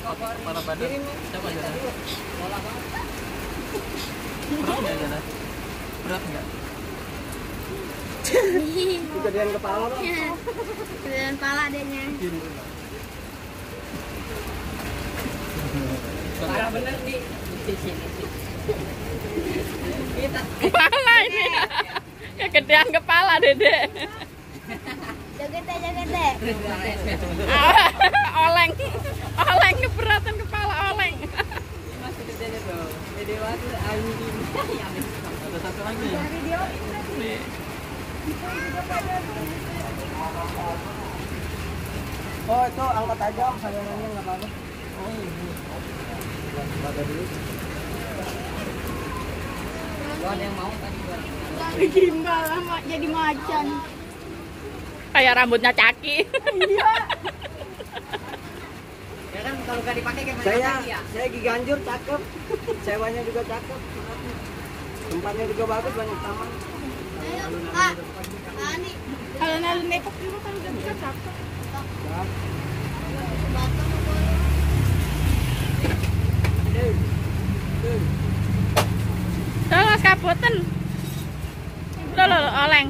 Kepala badan. Coba aja. Berat enggak? Gedean kepala dong. Gedean kepala adanya. Parah bener nih. Kepala ini. Kegedean kepala, Dedek. Joget deh. Oleng. Oleng keberatan kepala oleng. Masih gede tuh. Dede waktu anjing. Ada satu lagi. Nih. Oh itu angkat aja sayangannya nggak apa-apa. Oh ini. Baca dulu. Ada yang mau tadi gua. Gimbal sama jadi macan. Kayak rambutnya Caki. Ya kan kalau gak dipakai kayak Saya gigi anjur cakep. Sewanya juga cakep. Tempatnya juga bagus, banyak taman. Ayo, Kak. Ani. Kalau nalun Depok juga kan udah bisa cakep. Batang Terus kabutan. Loh, oleng.